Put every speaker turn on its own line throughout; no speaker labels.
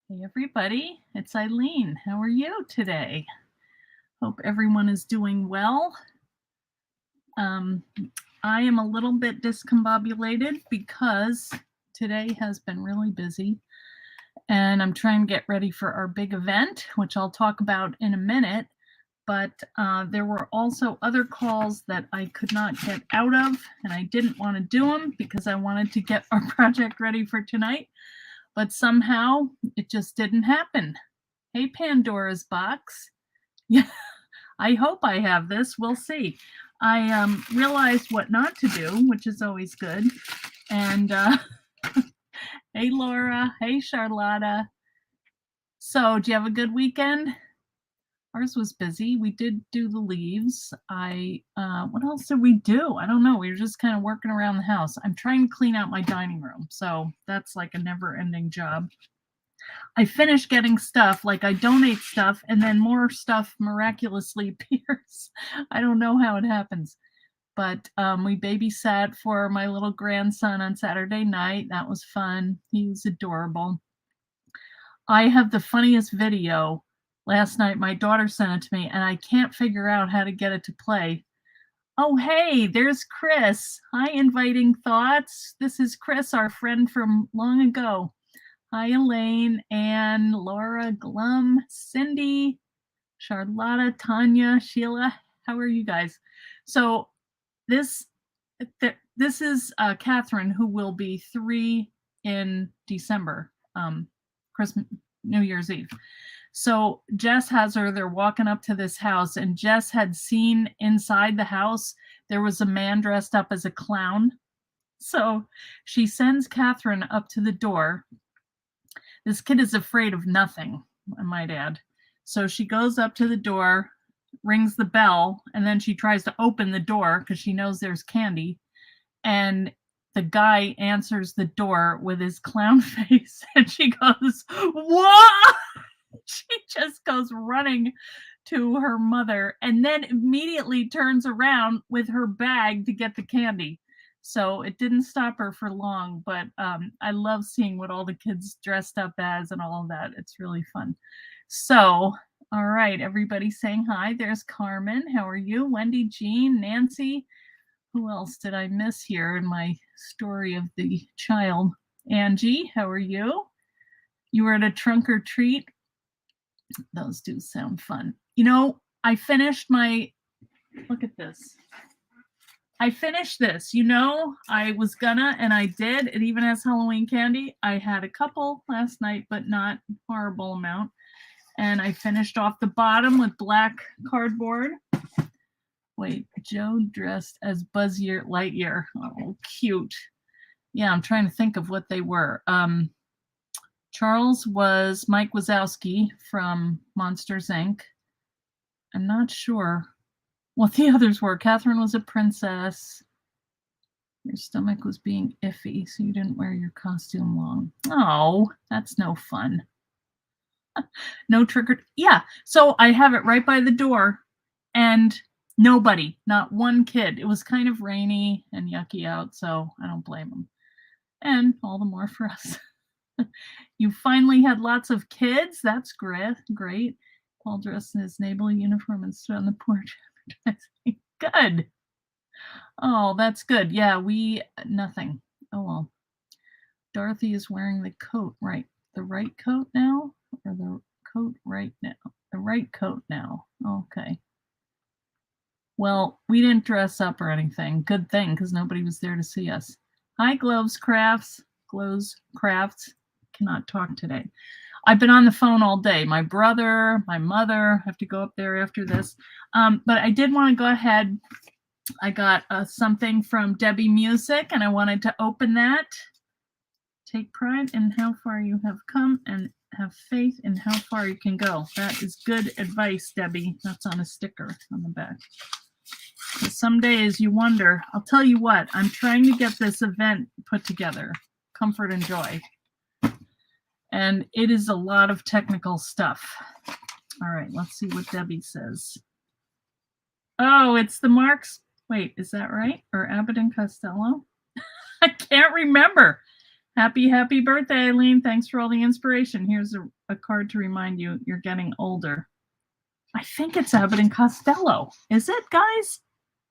Hey everybody, it's Eileen. How are you today? Hope everyone is doing well. Um, I am a little bit discombobulated because today has been really busy and I'm trying to get ready for our big event, which I'll talk about in a minute. But there were also other calls that I could not get out of, and I didn't want to do them because I wanted to get our project ready for tonight. But somehow it just didn't happen. Hey, Pandora's box. Yeah, I hope I have this. We'll see. I realized what not to do, which is always good. And hey, Laura. Hey, Charlotta. So, do you have a good weekend? Ours was busy. We did do the leaves. What else did we do? I don't know. We were just kind of working around the house. I'm trying to clean out my dining room, so that's like a never-ending job. I finish getting stuff, like I donate stuff, and then more stuff miraculously appears. I don't know how it happens. But we babysat for my little grandson on Saturday night. That was fun. He was adorable. I have the funniest video. Last night, my daughter sent it to me, and I can't figure out how to get it to play. Oh, hey, there's Chris. Hi, Inviting Thoughts. This is Chris, our friend from long ago. Hi, Elaine, Anne, Laura, Glum, Cindy, Charlotta, Tanya, Sheila. How are you guys? So this is Catherine, who will be 3 in December, Christmas, New Year's Eve. So Jess has her, they're walking up to this house, and Jess had seen inside the house, there was a man dressed up as a clown. So she sends Catherine up to the door. This kid is afraid of nothing, I might add. So she goes up to the door, rings the bell, and then she tries to open the door because she knows there's candy. And the guy answers the door with his clown face, and she goes, "What?" She just goes running to her mother and then immediately turns around with her bag to get the candy. So it didn't stop her for long, but I love seeing what all the kids dressed up as and all of that. It's really fun. So, all right, everybody saying hi. There's Carmen. How are you? Wendy, Jean, Nancy. Who else did I miss here in my story of the child? Angie, how are you? You were at a trunk or treat. Those do sound fun. You know, I finished my, look at this. I finished this, you know, I was gonna, and I did. It even has Halloween candy. I had a couple last night, but not a horrible amount. And I finished off the bottom with black cardboard. Wait, Joe dressed as Buzz Lightyear. Oh, cute. Yeah, I'm trying to think of what they were. Charles was Mike Wazowski from Monsters, Inc. I'm not sure what the others were. Catherine was a princess. Your stomach was being iffy, so you didn't wear your costume long. Oh, that's no fun. No trick or yeah. So I have it right by the door, and nobody, not one kid. It was kind of rainy and yucky out, so I don't blame them. And all the more for us. You finally had lots of kids. That's great. Great. Paul dressed in his naval uniform and stood on the porch. Good. Oh, that's good. Yeah, nothing. Oh, well. Dorothy is wearing the coat, right? The right coat now? Or the coat right now? The right coat now. Okay. Well, we didn't dress up or anything. Good thing, because nobody was there to see us. Hi, Gloves Crafts. Gloves Crafts. Cannot talk today. I've been on the phone all day. My brother, my mother, have to go up there after this. But I did want to go ahead. I got something from Debbie Music, and I wanted to open that. Take pride in how far you have come and have faith in how far you can go. That is good advice, Debbie. That's on a sticker on the back. Some days you wonder. I'll tell you what, I'm trying to get this event put together, Comfort and Joy. And it is a lot of technical stuff. All right, let's see what Debbie says. Oh, it's the Marks. Wait, is that right? Or Abbott and Costello? I can't remember. Happy birthday, Eileen. Thanks for all the inspiration. Here's a card to remind you you're getting older. I think it's Abbott and Costello. Is it, guys?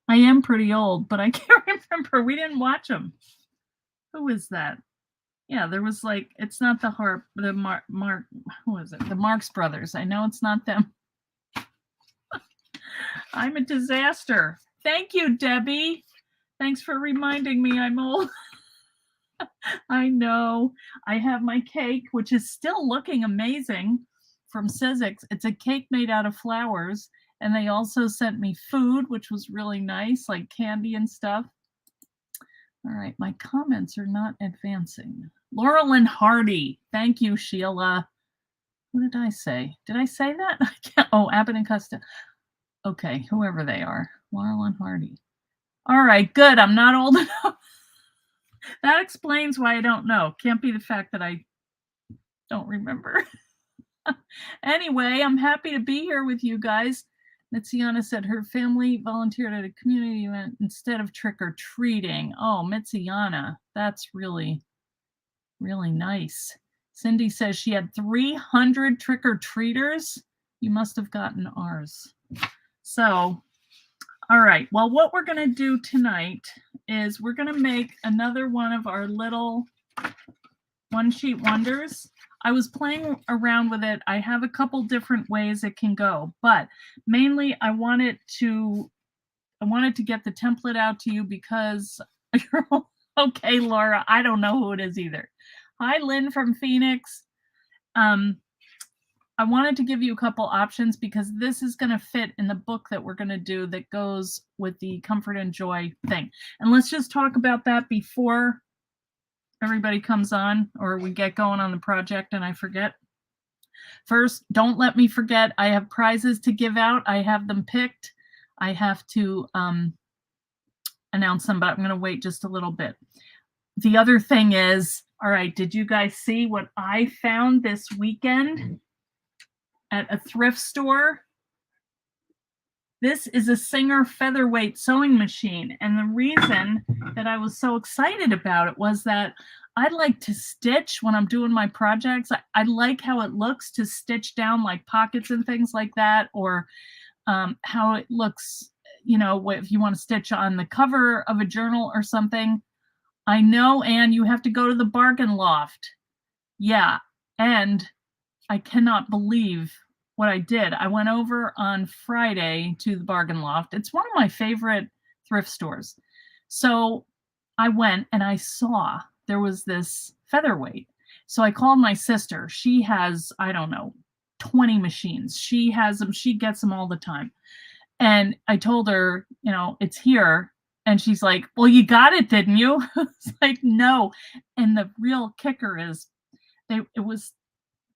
I am pretty old, but I can't remember. We didn't watch them. Who is that? Yeah, there was like, it's not the Mark, who is it? The Marx Brothers. I know it's not them. I'm a disaster. Thank you, Debbie. Thanks for reminding me I'm old. I know. I have my cake, which is still looking amazing from Sizzix. It's a cake made out of flowers. And they also sent me food, which was really nice, like candy and stuff. All right, my comments are not advancing. Laurel and Hardy. Thank you, Sheila. What did I say? Did I say that? I can't. Oh, Abbott and Costello. Okay, whoever they are. Laurel and Hardy. All right, good. I'm not old enough. That explains why I don't know. Can't be the fact that I don't remember. Anyway, I'm happy to be here with you guys. Mitziana said her family volunteered at a community event instead of trick-or-treating. Oh, Mitziana, that's really, really nice. Cindy says she had 300 trick-or-treaters. You must have gotten ours. So, all right. Well, what we're going to do tonight is we're going to make another one of our little one-sheet wonders. I was playing around with it. I have a couple different ways it can go, but mainly I wanted to get the template out to you because okay, Laura, I don't know who it is either. Hi, Lynn from Phoenix. I wanted to give you a couple options because this is going to fit in the book that we're going to do that goes with the Comfort and Joy thing. And let's just talk about that before everybody comes on or we get going on the project and I forget. First, don't let me forget, I have prizes to give out. I have them picked. I have to announce them, but I'm going to wait just a little bit. The other thing is, all right, did you guys see what I found this weekend at a thrift store? This is a Singer featherweight sewing machine. And the reason that I was so excited about it was that I like to stitch when I'm doing my projects. I like how it looks to stitch down like pockets and things like that, or how it looks, you know, if you want to stitch on the cover of a journal or something. I know, Anne, you have to go to the bargain loft. Yeah, and I cannot believe what I did. I went over on Friday to the bargain loft. It's one of my favorite thrift stores. So I went and I saw there was this featherweight. So I called my sister. She has, I don't know, 20 machines. She has them. She gets them all the time. And I told her, you know, it's here. And she's like, well, you got it, didn't you? It's like, no. And the real kicker is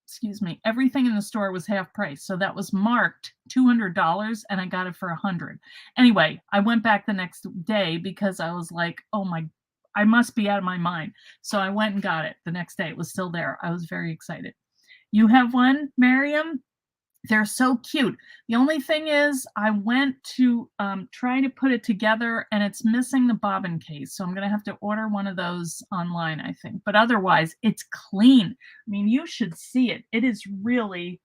excuse me, everything in the store was half price. So that was marked $200 and I got it for $100. Anyway, I went back the next day because I was like, oh my, I must be out of my mind. So I went and got it the next day. It was still there. I was very excited. You have one, Miriam? They're so cute. The only thing is I went to try to put it together and it's missing the bobbin case. So I'm going to have to order one of those online, I think. But otherwise, it's clean. I mean, you should see it. It is really,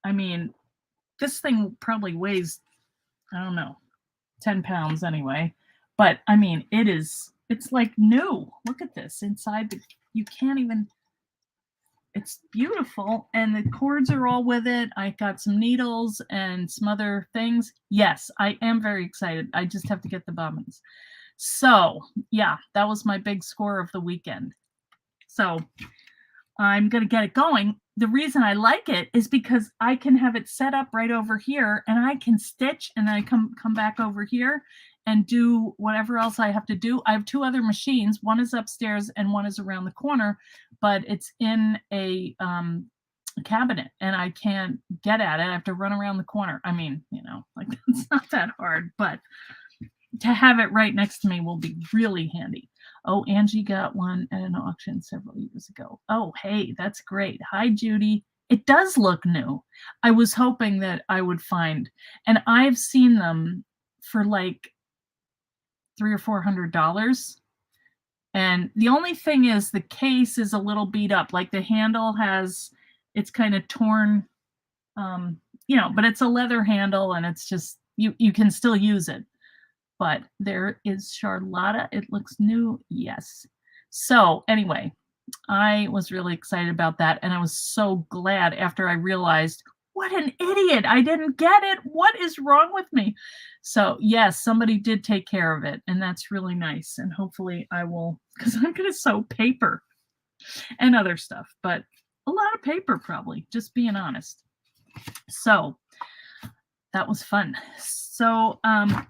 I mean, this thing probably weighs, I don't know, 10 pounds anyway. But I mean, it's like new. Look at this inside. You can't even. It's beautiful and the cords are all with it. I got some needles and some other things. Yes, I am very excited. I just have to get the bobbins. So yeah, that was my big score of the weekend. So I'm going to get it going. The reason I like it is because I can have it set up right over here and I can stitch and I come back over here and do whatever else I have to do. I have two other machines. One is upstairs and one is around the corner, but it's in a cabinet and I can't get at it. I have to run around the corner. I mean, you know, like it's not that hard, but to have it right next to me will be really handy. Oh, Angie got one at an auction several years ago. Oh, hey, that's great. Hi, Judy. It does look new. I was hoping that I would find, and I've seen them for like $300 or $400. And the only thing is the case is a little beat up. Like the handle it's kind of torn, um, but it's a leather handle and it's just, you can still use it. But there is Charlotta. It looks new. Yes. So anyway, I was really excited about that. And I was so glad after I realized, what an idiot. I didn't get it. What is wrong with me? So yes, somebody did take care of it. And that's really nice. And hopefully I will, because I'm going to sew paper and other stuff, but a lot of paper probably, just being honest. So that was fun. So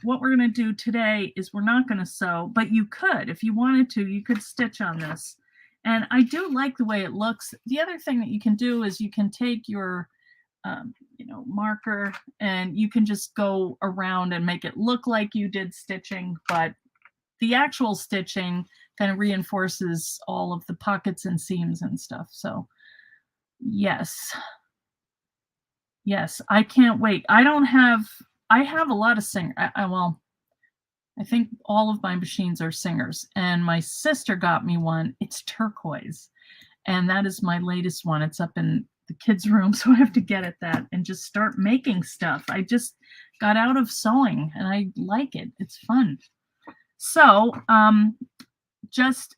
what we're going to do today is we're not going to sew, but you could, if you wanted to, you could stitch on this. And I do like the way it looks. The other thing that you can do is you can take your, marker and you can just go around and make it look like you did stitching, but the actual stitching kind of reinforces all of the pockets and seams and stuff. So yes, I can't wait. I have a lot of I think all of my machines are Singers, and my sister got me one. It's turquoise, and that is my latest one. It's up in the kids' room, so I have to get at that and just start making stuff. I just got out of sewing, and I like it. It's fun. So just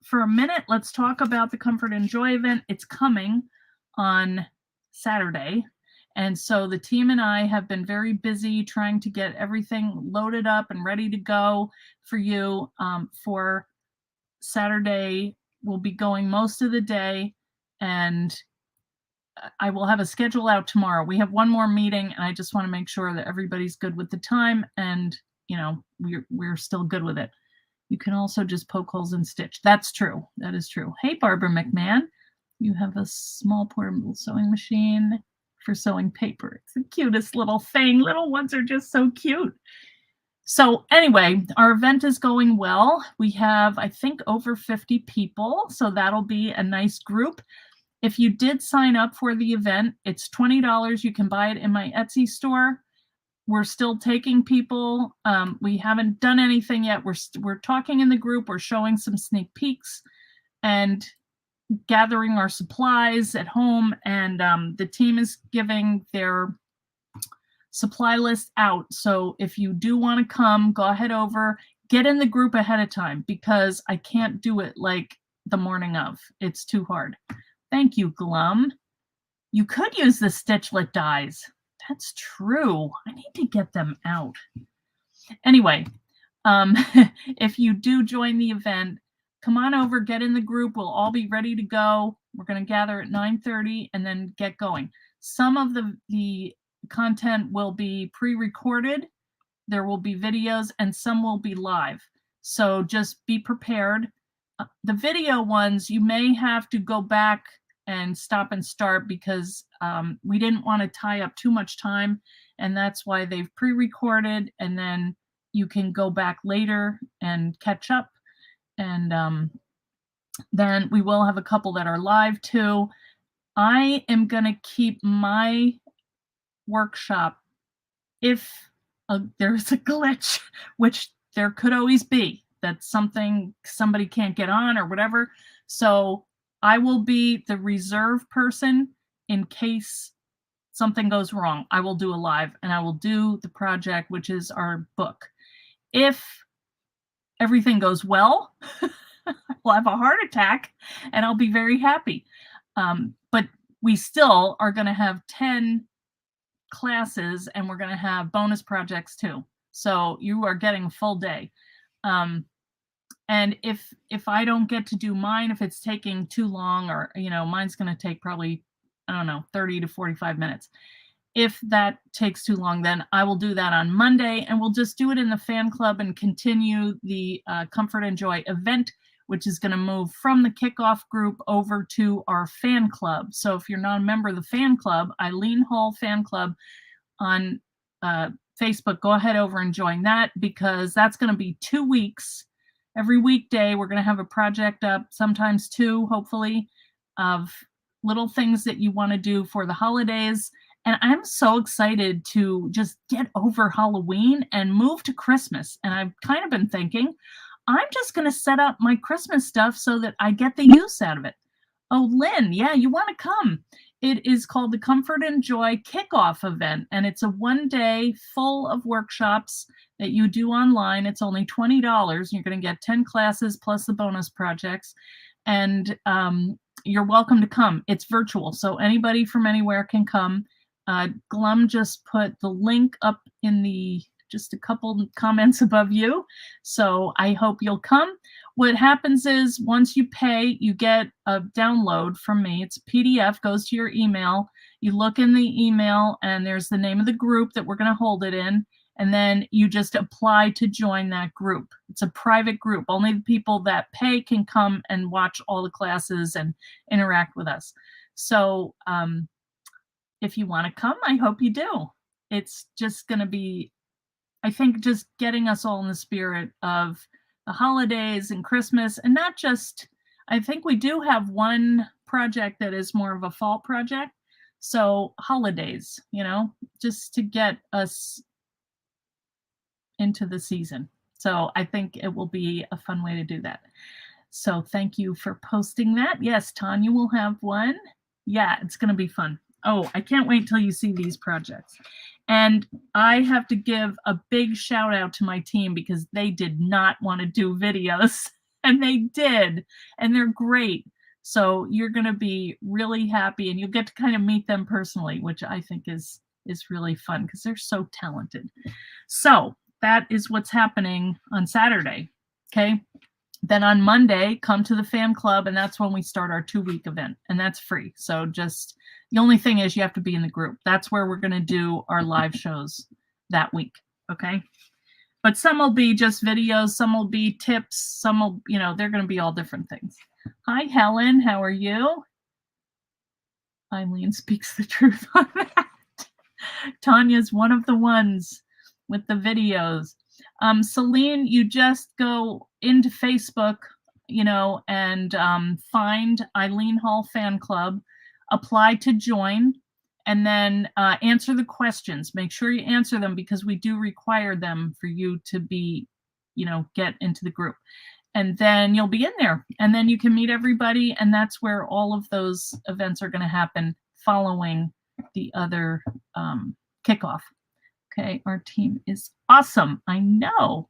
for a minute, let's talk about the Comfort and Joy event. It's coming on Saturday. And so the team and I have been very busy trying to get everything loaded up and ready to go for you for Saturday. We'll be going most of the day, and I will have a schedule out tomorrow. We have one more meeting, and I just want to make sure that everybody's good with the time, and we're still good with it. You can also just poke holes and stitch. That's true. That is true. Hey, Barbara McMahon, you have a small portable sewing machine for sewing paper. It's the cutest little thing. Little ones are just so cute. So anyway, our event is going well. We have, I think, over 50 people, so that'll be a nice group. If you did sign up for the event, it's $20. You can buy it in my Etsy store. We're still taking people. We haven't done anything yet. We're talking in the group. We're showing some sneak peeks and gathering our supplies at home. And the team is giving their supply list out. So if you do want to come, go ahead over, get in the group ahead of time, because I can't do it like the morning of. It's too hard. Thank you, Glum. You could use the stitchlet dies. That's true. I need to get them out. Anyway, if you do join the event, come on over, get in the group. We'll all be ready to go. We're going to gather at 9:30 and then get going. Some of the content will be pre-recorded. There will be videos, and some will be live. So just be prepared. The video ones, you may have to go back and stop and start, because we didn't want to tie up too much time, and that's why they've pre-recorded, and then you can go back later and catch up. And then we will have a couple that are live too. I am going to keep my workshop, if there's a glitch, which there could always be, that somebody can't get on or whatever. So I will be the reserve person in case something goes wrong. I will do a live, and I will do the project, which is our book. If everything goes well, we'll have a heart attack, and I'll be very happy. But we still are going to have 10 classes, and we're going to have bonus projects too. So you are getting a full day. And if I don't get to do mine, if it's taking too long, or, mine's going to take probably, 30 to 45 minutes. If that takes too long, then I will do that on Monday, and we'll just do it in the fan club and continue the Comfort and Joy event, which is going to move from the kickoff group over to our fan club. So if you're not a member of the fan club, Eileen Hall Fan Club on Facebook, go ahead over and join that, because that's going to be 2 weeks. Every weekday, we're going to have a project up, sometimes 2, hopefully, of little things that you want to do for the holidays. And I'm so excited to just get over Halloween and move to Christmas. And I've kind of been thinking, I'm just going to set up my Christmas stuff so that I get the use out of it. Oh, Lynn, yeah, you want to come. It is called the Comfort and Joy Kickoff event, and it's a one-day full of workshops that you do online. It's only $20. You're going to get 10 classes plus the bonus projects, and you're welcome to come. It's virtual, so anybody from anywhere can come. Glum just put the link up in the just a couple comments above you, so I hope you'll come. What happens is once you pay, you get a download from me. It's a PDF, goes to your email. You look in the email and there's the name of the group that we're going to hold it in. And then you just apply to join that group. It's a private group. Only the people that pay can come and watch all the classes and interact with us. So if you want to come, I hope you do. It's just going to be, I think, just getting us all in the spirit of the holidays and Christmas, and not just, I think we do have one project that is more of a fall project. So holidays, just to get us into the season. So I think it will be a fun way to do that. So thank you for posting that. Yes, Tanya will have one. Yeah, it's going to be fun. Oh, I can't wait till you see these projects. And I have to give a big shout out to my team because they did not want to do videos, and they did, and they're great. So you're going to be really happy, and you'll get to kind of meet them personally, which I think is really fun because they're so talented. So that is what's happening on Saturday. Okay. Then on Monday, come to the fan club, and that's when we start our 2-week event, and that's free. So just the only thing is you have to be in the group. That's where we're going to do our live shows that week. Okay. But some will be just videos, some will be tips, some will, they're going to be all different things. Hi, Helen. How are you? Eileen speaks the truth on that. Tanya's one of the ones with the videos. Celine, you just go into Facebook, and find Eileen Hall Fan Club, apply to join, and then answer the questions. Make sure you answer them because we do require them for you to be, get into the group. And then you'll be in there, and then you can meet everybody, and that's where all of those events are going to happen following the other kickoff. Okay, our team is awesome. I know.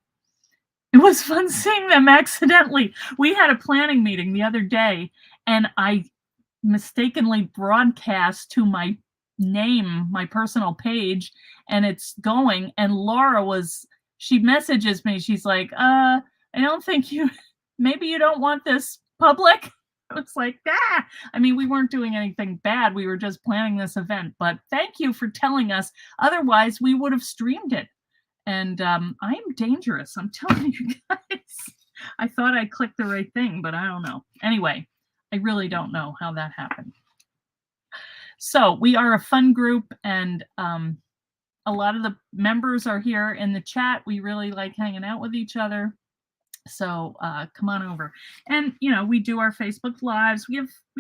It was fun seeing them accidentally. We had a planning meeting the other day, and I mistakenly broadcast to my name, my personal page, and it's going. And Laura she messages me. She's like, I don't think maybe you don't want this public. I was like, I mean, we weren't doing anything bad. We were just planning this event. But thank you for telling us. Otherwise, we would have streamed it. And I'm dangerous. I'm telling you guys. I thought I clicked the right thing, but I don't know. Anyway, I really don't know how that happened. So we are a fun group, and a lot of the members are here in the chat. We really like hanging out with each other. So come on over. And we do our Facebook lives. We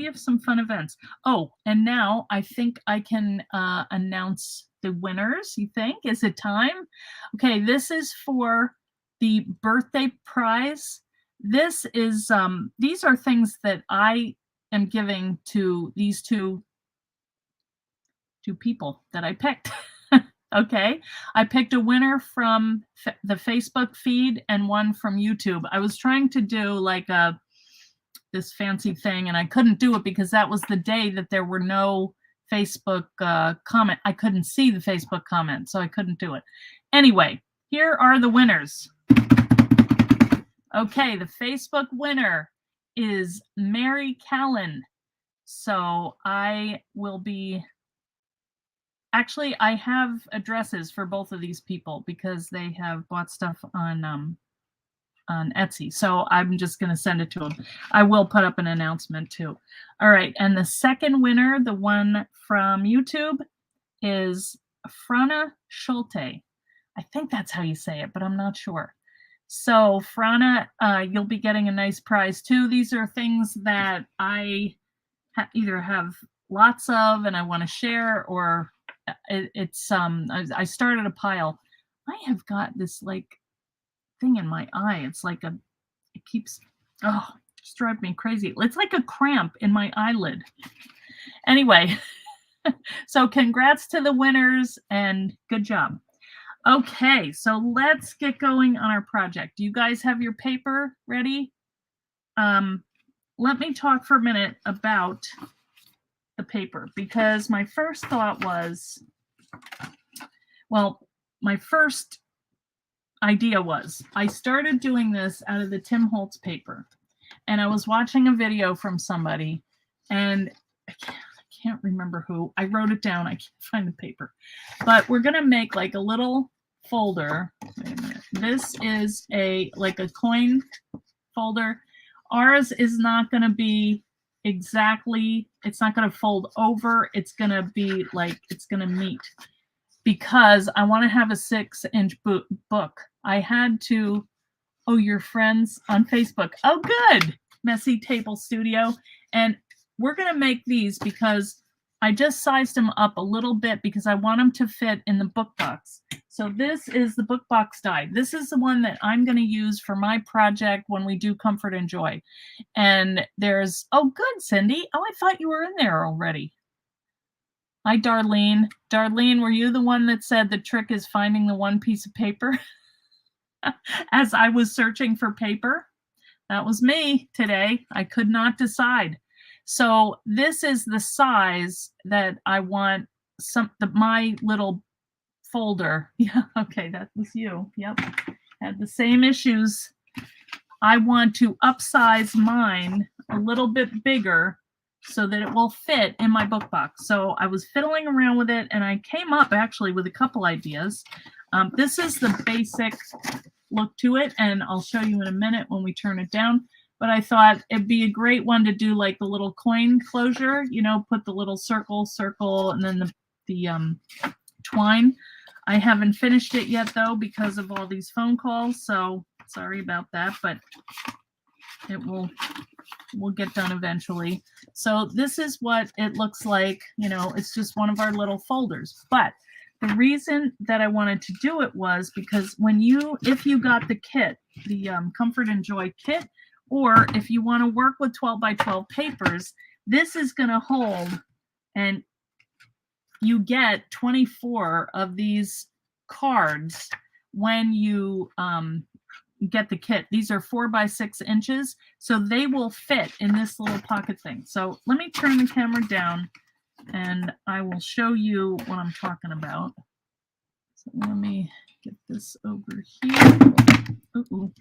have some fun events. Oh, and now I think I can announce the winners. You think? Is it time? Okay, this is for the birthday prize. This is these are things that I am giving to these two people that I picked. Okay, I picked a winner from the Facebook feed and one from YouTube. I was trying to do like this fancy thing, and I couldn't do it because that was the day that there were no Facebook comment. I couldn't see the Facebook comment, so I couldn't do it. Anyway, here are the winners. Okay, the Facebook winner is Mary Callan. So I will be... Actually, I have addresses for both of these people because they have bought stuff on Etsy. So I'm just going to send it to them. I will put up an announcement too. All right. And the second winner, the one from YouTube, is Frana Schulte. I think that's how you say it, but I'm not sure. So Frana, you'll be getting a nice prize too. These are things that I either have lots of and I want to share, or I started a pile. I have got this like thing in my eye. It's like a it keeps, oh, it's driving me crazy. It's like a cramp in my eyelid. Anyway, so congrats to the winners and good job. Okay, so let's get going on our project. Do you guys have your paper ready? Let me talk for a minute about the paper, because my first thought was, well, my first idea was I started doing this out of the Tim Holtz paper, and I was watching a video from somebody, and I can't remember who. I wrote it down. I can't find the paper, but we're gonna make like a little folder. Wait a minute. This is like a coin folder. Ours is not going to be exactly, it's not going to fold over. It's going to be like, it's going to meet, because I want to have a 6-inch book. I had to, oh, your friends on Facebook. Oh, good. Messy Table Studio. And we're going to make these because I just sized them up a little bit because I want them to fit in the book box. So this is the book box die. This is the one that I'm going to use for my project when we do Comfort and Joy. And there's, oh, good, Cindy. Oh, I thought you were in there already. Hi, Darlene. Darlene, were you the one that said the trick is finding the one piece of paper as I was searching for paper? That was me today. I could not decide. So this is the size that I want my little folder. Yeah, okay, that was you. Yep, had the same issues. I want to upsize mine a little bit bigger so that it will fit in my book box. So I was fiddling around with it, and I came up actually with a couple ideas. This is the basic look to it, and I'll show you in a minute when we turn it down. But I thought it'd be a great one to do like the little coin closure, you know, put the little circle, and then the twine. I haven't finished it yet, though, because of all these phone calls. So sorry about that, but it will get done eventually. So this is what it looks like. You know, it's just one of our little folders. But the reason that I wanted to do it was because if you got the kit, the Comfort and Joy kit, or if you want to work with 12 by 12 papers, this is going to hold, and you get 24 of these cards when you get the kit. These are 4 by 6 inches, so they will fit in this little pocket thing. So let me turn the camera down, and I will show you what I'm talking about. So let me get this over here. Ooh,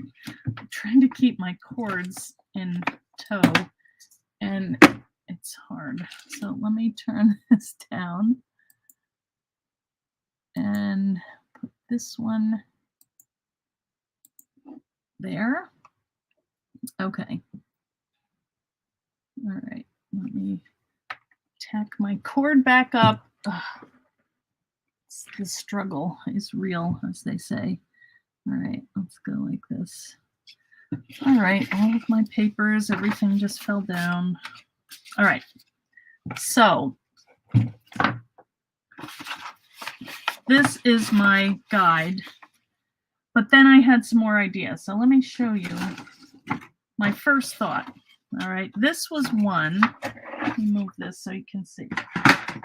I'm trying to keep my cords in tow, and it's hard. So let me turn this down and put this one there. Okay. All right. Let me tack my cord back up. Ugh. The struggle is real, as they say. All right, let's go like this. All right, all of my papers, everything just fell down. All right, so this is my guide, but then I had some more ideas. So let me show you my first thought. All right, this was one. Let me move this so you can see.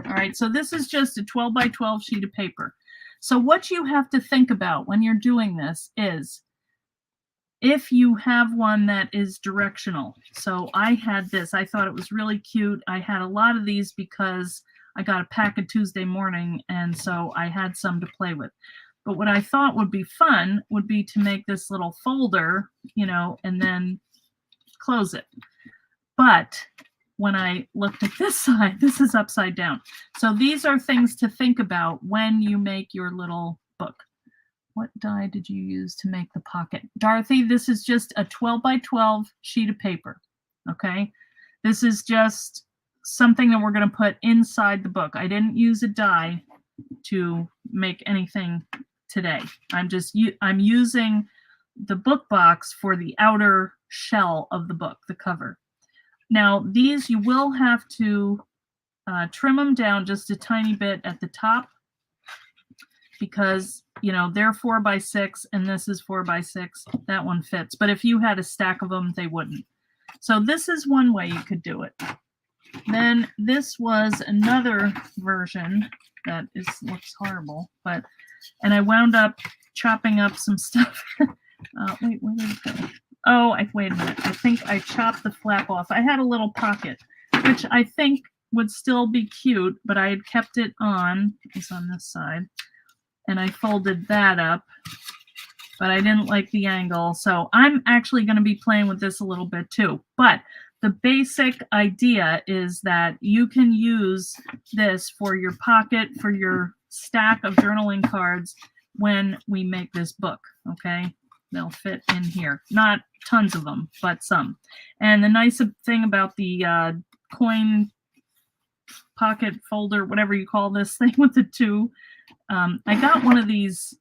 All right, so this is just a 12 by 12 sheet of paper. So what you have to think about when you're doing this is if you have one that is directional. So I had this. I thought it was really cute. I had a lot of these because I got a packet Tuesday morning, and so I had some to play with. But what I thought would be fun would be to make this little folder, you know, and then close it. But when I looked at this side, this is upside down. So these are things to think about when you make your little book. What die did you use to make the pocket? Dorothy, this is just a 12 by 12 sheet of paper, okay? This is just something that we're going to put inside the book. I didn't use a die to make anything today. I'm using the book box for the outer shell of the book, the cover. Now, these you will have to trim them down just a tiny bit at the top, because, you know, they're 4x6 and this is 4x6. That one fits. But if you had a stack of them, they wouldn't. So this is one way you could do it. Then this was another version that looks horrible, and I wound up chopping up some stuff. Wait, where did it go? Oh, wait a minute. I think I chopped the flap off. I had a little pocket, which I think would still be cute, but I had kept it on. It's on this side. And I folded that up, but I didn't like the angle. So I'm actually going to be playing with this a little bit too. But the basic idea is that you can use this for your pocket, for your stack of journaling cards when we make this book, okay? They'll fit in here. Not tons of them, but some. And the nice thing about the coin pocket folder, whatever you call this thing with the two, I got one of these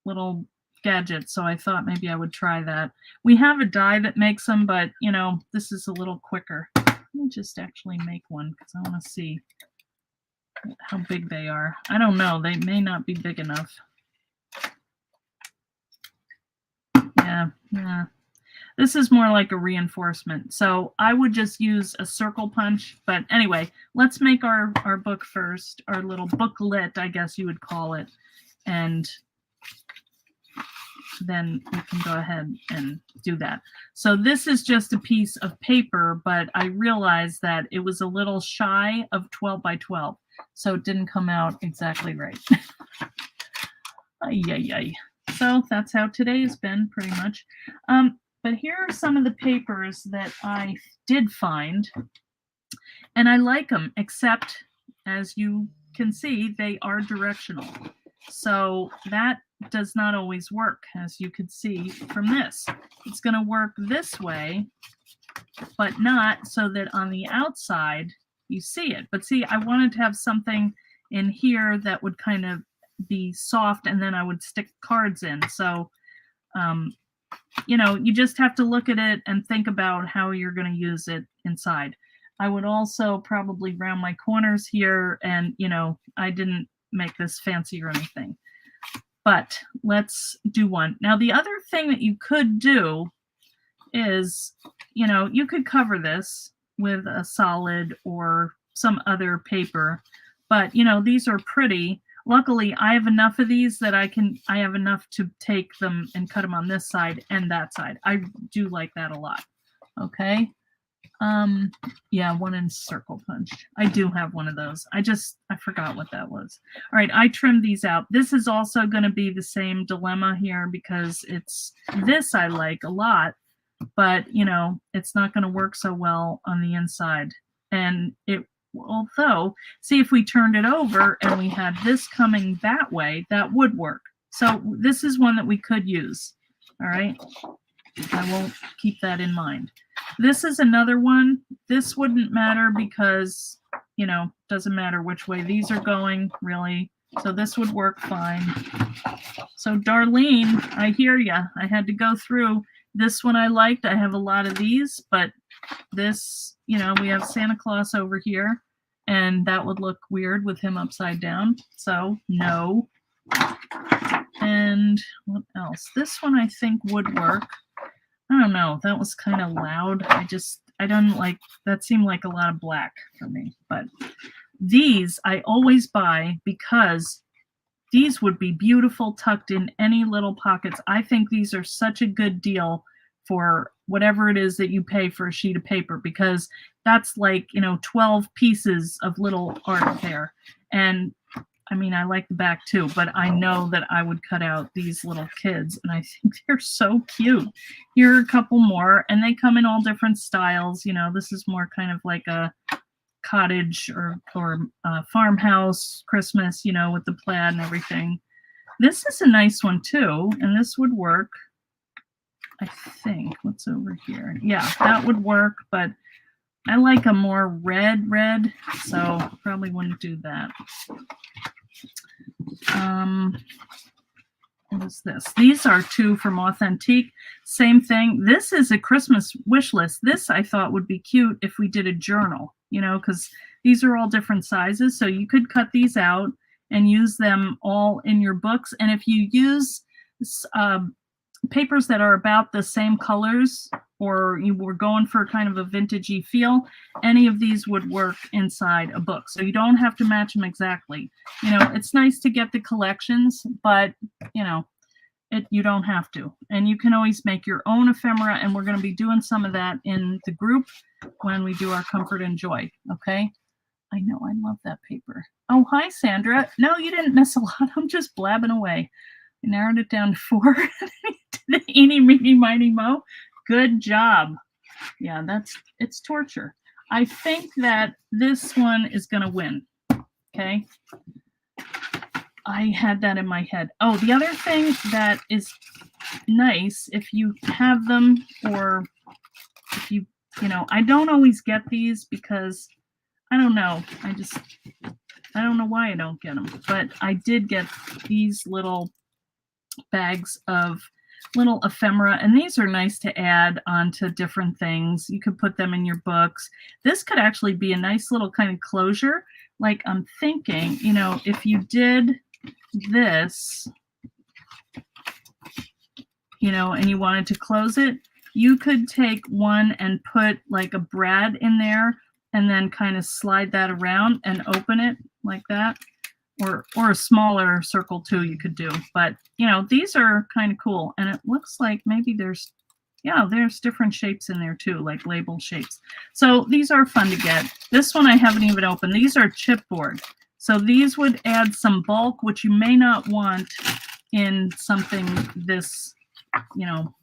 little gadgets, so I thought maybe I would try that. We have a die that makes them, but, you know, this is a little quicker. Let me just actually make one because I want to see how big they are. I don't know. They may not be big enough. Yeah. This is more like a reinforcement. So I would just use a circle punch. But anyway, let's make our book first, our little booklet, I guess you would call it. And then we can go ahead and do that. So this is just a piece of paper, but I realized that it was a little shy of 12 by 12. So it didn't come out exactly right. Ay, ay, ay. So that's how today has been, pretty much. But here are some of the papers that I did find, and I like them, except, as you can see, they are directional. So that does not always work, as you could see from this. It's going to work this way, but not so that on the outside you see it. But see, I wanted to have something in here that would kind of be soft, and then I would stick cards in. So, you know, you just have to look at it and think about how you're going to use it inside. I would also probably round my corners here, and, you know, I didn't make this fancy or anything. But let's do one. Now, the other thing that you could do is, you know, you could cover this with a solid or some other paper. But, you know, these are pretty. Luckily, I have enough of these that I have enough to take them and cut them on this side and that side. I do like that a lot. Okay. Yeah, one in circle punch. I do have one of those. I forgot what that was. All right, I trimmed these out. This is also going to be the same dilemma here because this I like a lot, but, you know, it's not going to work so well on the inside. And although, see, if we turned it over and we had this coming that way, that would work. So this is one that we could use. All right. I will keep that in mind. This is another one. This wouldn't matter because, you know, doesn't matter which way these are going, really. So this would work fine. So Darlene, I hear ya. I had to go through. This one I liked. I have a lot of these, but this, you know, we have Santa Claus over here, and that would look weird with him upside down. So no. And what else? This one I think would work. I don't know. That was kind of loud. I don't like, that seemed like a lot of black for me. But these I always buy because these would be beautiful tucked in any little pockets. I think these are such a good deal for whatever it is that you pay for a sheet of paper, because that's like, you know, 12 pieces of little art there. And I mean, I like the back too, but I know that I would cut out these little kids, and I think they're so cute. Here are a couple more, and they come in all different styles. You know, this is more kind of like a cottage or farmhouse Christmas, you know, with the plaid and everything. This is a nice one too, and this would work. I think. What's over here? Yeah, that would work, but I like a more red, so probably wouldn't do that. What is this? These are two from Authentique. Same thing. This is a Christmas wish list. This I thought would be cute if we did a journal, you know, because these are all different sizes. So you could cut these out and use them all in your books. And if you use papers that are about the same colors, or you were going for kind of a vintagey feel, any of these would work inside a book. So you don't have to match them exactly. You know, it's nice to get the collections, but you know, you don't have to. And you can always make your own ephemera, and we're going to be doing some of that in the group when we do our Comfort and Joy. Okay. I know, I love that paper. Oh, hi, Sandra. No, you didn't miss a lot. I'm just blabbing away. I narrowed it down to 4. Eeny, meeny, miny, mo. Good job. Yeah, it's torture. I think that this one is going to win. Okay. I had that in my head. Oh, the other thing that is nice, if you have them, or if you know, I don't always get these because I don't know. I don't know why I don't get them, but I did get these little bags of little ephemera, and these are nice to add onto different things. You could put them in your books. This could actually be a nice little kind of closure. Like, I'm thinking, you know, if you did this, you know, and you wanted to close it, you could take one and put like a brad in there and then kind of slide that around and open it like that. Or a smaller circle too you could do. But, you know, these are kind of cool. And it looks like maybe there's different shapes in there too, like label shapes. So these are fun to get. This one I haven't even opened. These are chipboard. So these would add some bulk, which you may not want in something this, you know,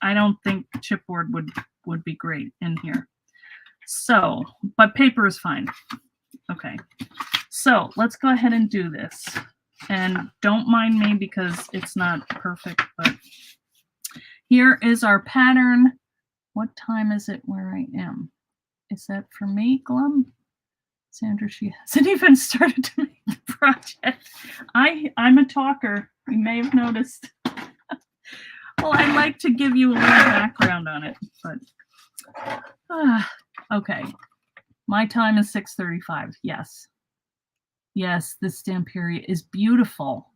I don't think chipboard would be great in here. So, but paper is fine. Okay. So let's go ahead and do this. And don't mind me because it's not perfect, but here is our pattern. What time is it where I am? Is that for me, Glum? Sandra, she hasn't even started to make the project. I'm a talker. You may have noticed. Well, I like to give you a little background on it, but okay. My time is 6:35. Yes. Yes, this Stamperia is beautiful.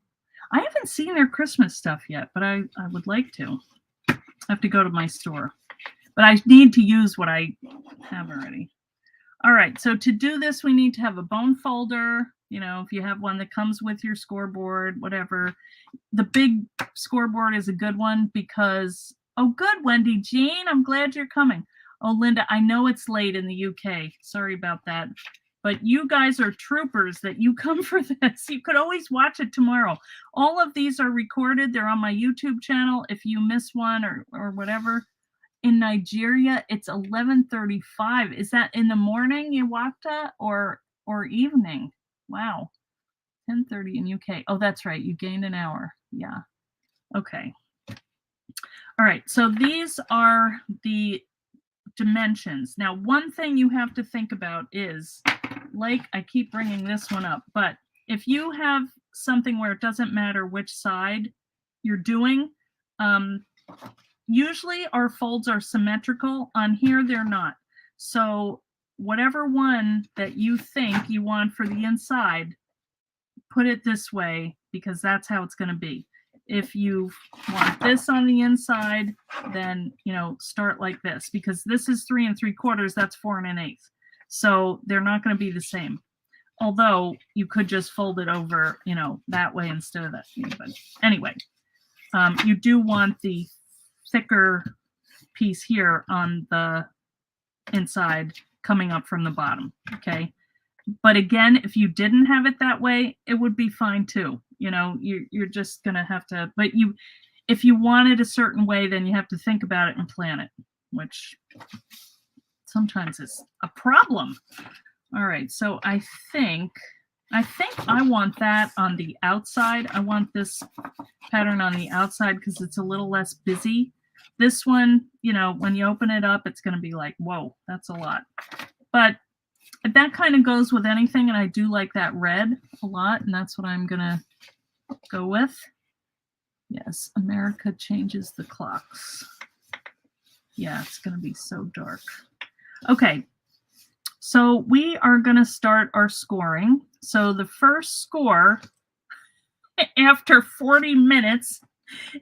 I haven't seen their Christmas stuff yet, but I would like to. I have to go to my store. But I need to use what I have already. All right, so to do this, we need to have a bone folder. You know, if you have one that comes with your scoreboard, whatever. The big scoreboard is a good one because, oh, good, Wendy Jean, I'm glad you're coming. Oh, Linda, I know it's late in the UK. Sorry about that. But you guys are troopers that you come for this. You could always watch it tomorrow. All of these are recorded. They're on my YouTube channel. If you miss one or whatever. In Nigeria, it's 11:35. Is that in the morning, Iwata, or evening? Wow. 10:30 in UK. Oh, that's right. You gained an hour. Yeah. Okay. All right. So these are the dimensions. Now, one thing you have to think about is, like, I keep bringing this one up, but if you have something where it doesn't matter which side you're doing, usually our folds are symmetrical. On here, they're not. So whatever one that you think you want for the inside, put it this way, because that's how it's going to be. If you want this on the inside, then, you know, start like this, because this is 3 3/4, that's 4 1/8. So they're not going to be the same. Although you could just fold it over, you know, that way instead of that. But anyway, you do want the thicker piece here on the inside coming up from the bottom. Okay. But again, if you didn't have it that way, it would be fine too. You know, you're just going to have to, but if you want it a certain way, then you have to think about it and plan it, which sometimes is a problem. All right. So I think I want that on the outside. I want this pattern on the outside because it's a little less busy. This one, you know, when you open it up, it's going to be like, whoa, that's a lot. But that kind of goes with anything, and I do like that red a lot, and that's what I'm going to go with. Yes, America changes the clocks. Yeah, it's going to be so dark. Okay, so we are going to start our scoring. So the first score after 40 minutes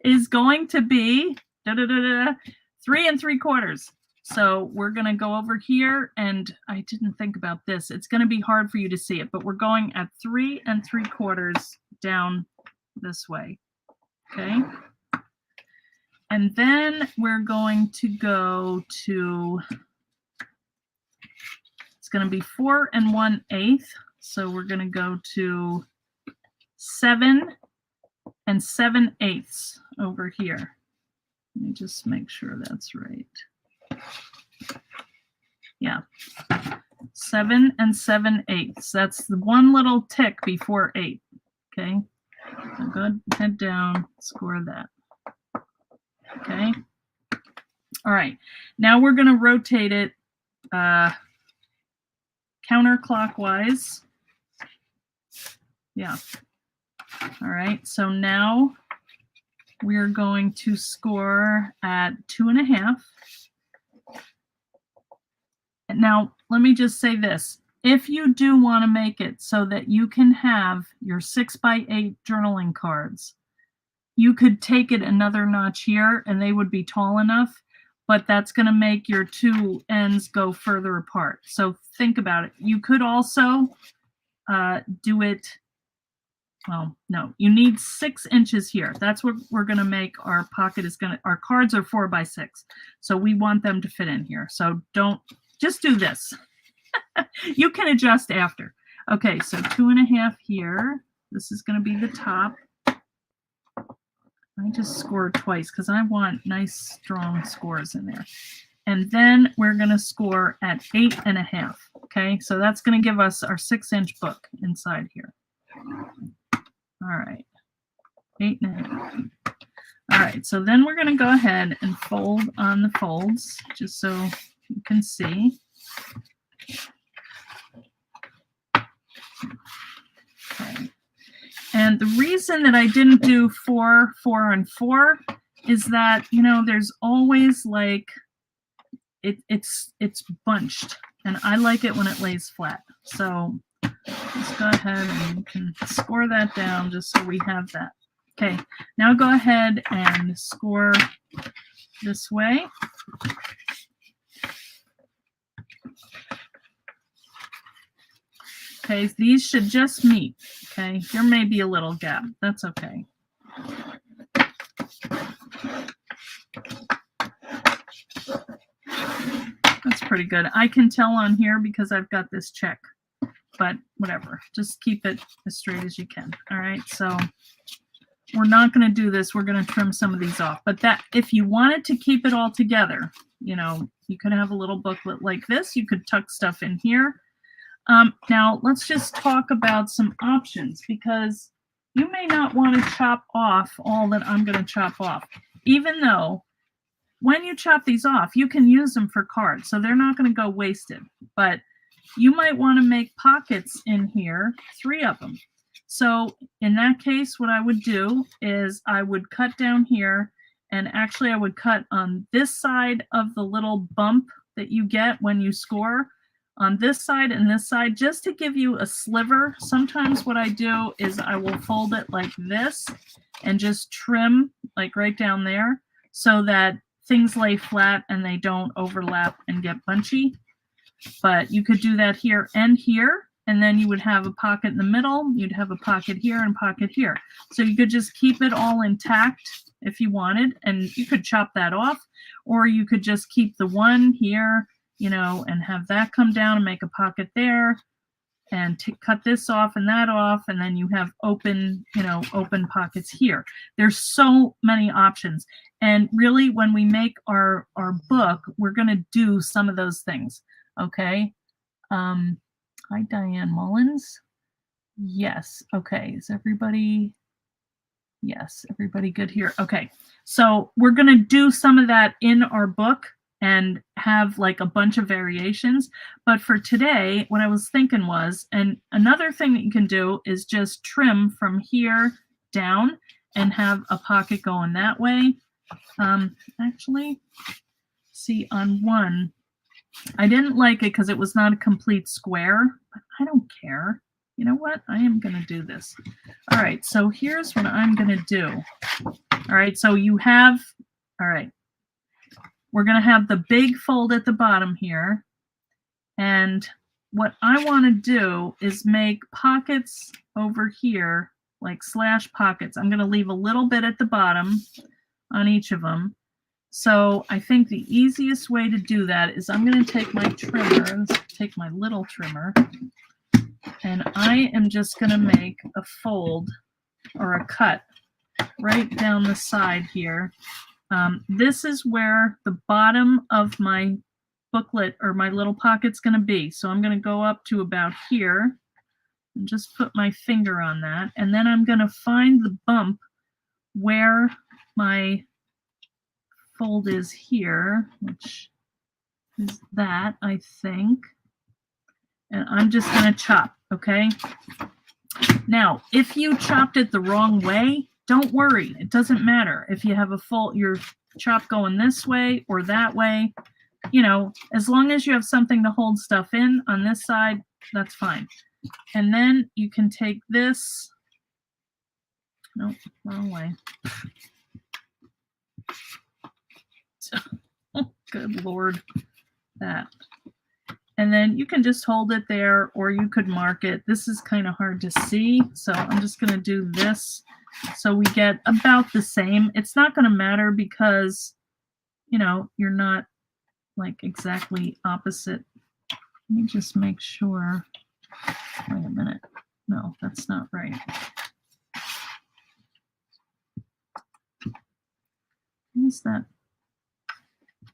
is going to be 3 3/4. So we're going to go over here, and I didn't think about this. It's going to be hard for you to see it, but we're going at 3 3/4 down this way. Okay. And then we're going to go to, it's going to be 4 1/8. So we're going to go to 7 7/8 over here. Let me just make sure that's right. Yeah. 7 7/8. That's the one little tick before 8. Okay. So go head down, score that. Okay. All right. Now we're going to rotate it counterclockwise. Yeah. All right. So now we're going to score at 2 1/2. Now, let me just say this. If you do want to make it so that you can have your 6x8 journaling cards, you could take it another notch here and they would be tall enough, but that's going to make your two ends go further apart. So think about it. You could also do it, well, no, you need 6 inches here. That's what we're going to make our pocket is going to, our cards are 4x6. So we want them to fit in here. So don't, just do this. You can adjust after. Okay, so 2 1/2 here. This is going to be the top. I just scored twice because I want nice strong scores in there. And then we're going to score at 8 1/2. Okay, so that's going to give us our 6-inch book inside here. All right, 8 1/2. All right, so then we're going to go ahead and fold on the folds just so you can see. Okay. And the reason that I didn't do 4, 4, and 4 is that, you know, there's always like, it's bunched, and I like it when it lays flat. So let's go ahead and you can score that down just so we have that. Okay, now go ahead and score this way. Okay, these should just meet. Okay, there may be a little gap. That's okay. That's pretty good. I can tell on here because I've got this check, but whatever. Just keep it as straight as you can. All right, so we're not going to do this. We're going to trim some of these off. But that, if you wanted to keep it all together, you know, you could have a little booklet like this. You could tuck stuff in here. Now, let's just talk about some options, because you may not want to chop off all that I'm going to chop off, even though when you chop these off, you can use them for cards, so they're not going to go wasted. But you might want to make pockets in here, 3 of them. So in that case, what I would do is I would cut down here, and actually I would cut on this side of the little bump that you get when you score, on this side and this side, just to give you a sliver. Sometimes what I do is I will fold it like this and just trim like right down there so that things lay flat and they don't overlap and get bunchy. But you could do that here and here, and then you would have a pocket in the middle. You'd have a pocket here and pocket here. So you could just keep it all intact if you wanted, and you could chop that off, or you could just keep the one here, you know, and have that come down and make a pocket there, and cut this off and that off, and then you have open, you know, open pockets here. There's so many options. And really, when we make our book, we're going to do some of those things. Okay. Hi, Diane Mullins. Yes. Okay. Is everybody? Yes. Everybody good here? Okay. So we're going to do some of that in our book and have like a bunch of variations. But for today, what I was thinking was, and another thing that you can do is just trim from here down and have a pocket going that way. Actually, see, on one, I didn't like it because it was not a complete square, but I don't care. You know what? I am going to do this. All right, so here's what I'm going to do. All right, so you have, all right, we're going to have the big fold at the bottom here. And what I want to do is make pockets over here, like slash pockets. I'm going to leave a little bit at the bottom on each of them. So I think the easiest way to do that is I'm going to take my trimmer, take my little trimmer, and I am just going to make a fold or a cut right down the side here. This is where the bottom of my booklet or my little pocket's going to be. So I'm going to go up to about here and just put my finger on that. And then I'm going to find the bump where my fold is here, which is that, I think. And I'm just going to chop, okay? Now, if you chopped it the wrong way, don't worry. It doesn't matter. If you have a fold, your chop going this way or that way, you know, as long as you have something to hold stuff in on this side, that's fine. And then you can take this, nope, wrong way. Oh, good Lord, that. And then you can just hold it there, or you could mark it. This is kind of hard to see, so I'm just going to do this so we get about the same. It's not going to matter because, you know, you're not like exactly opposite. Let me just make sure. Wait a minute. No, that's not right. Is that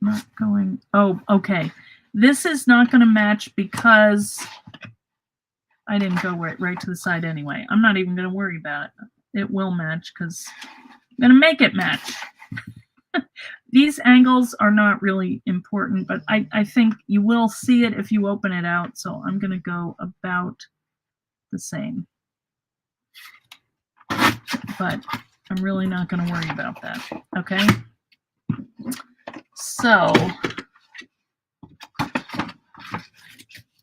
not going? Oh, okay. This is not going to match because I didn't go right to the side anyway. I'm not even going to worry about it. It will match because I'm going to make it match. These angles are not really important, but I think you will see it if you open it out. So I'm going to go about the same. But I'm really not going to worry about that. Okay. So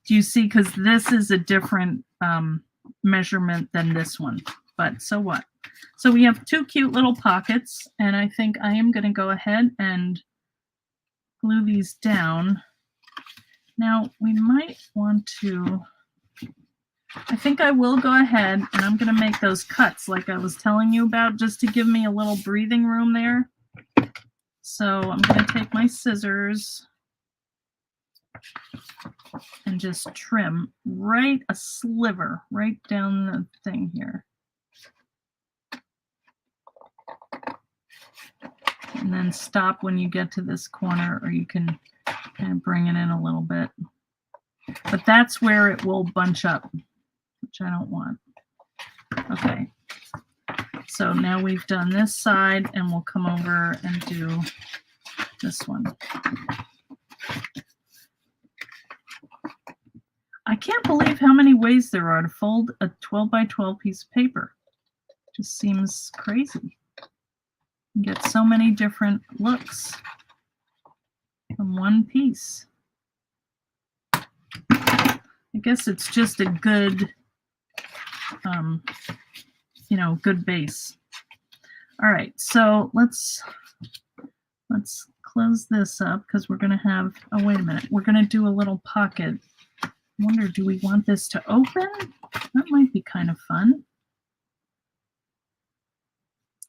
do you see? Because this is a different measurement than this one. But so what? So we have two cute little pockets, and I think I am going to go ahead and glue these down. Now we might want to, I think I will go ahead and I'm going to make those cuts like I was telling you about, just to give me a little breathing room there. So I'm going to take my scissors and just trim right a sliver right down the thing here. And then stop when you get to this corner, or you can kind of bring it in a little bit. But that's where it will bunch up, which I don't want. Okay. So now we've done this side, and we'll come over and do this one. I can't believe how many ways there are to fold a 12 by 12 piece of paper. Just seems crazy. You get so many different looks from one piece. I guess it's just a good, you know, good base. All right, so let's close this up because we're going to have, oh, wait a minute. We're going to do a little pocket. I wonder, do we want this to open? That might be kind of fun.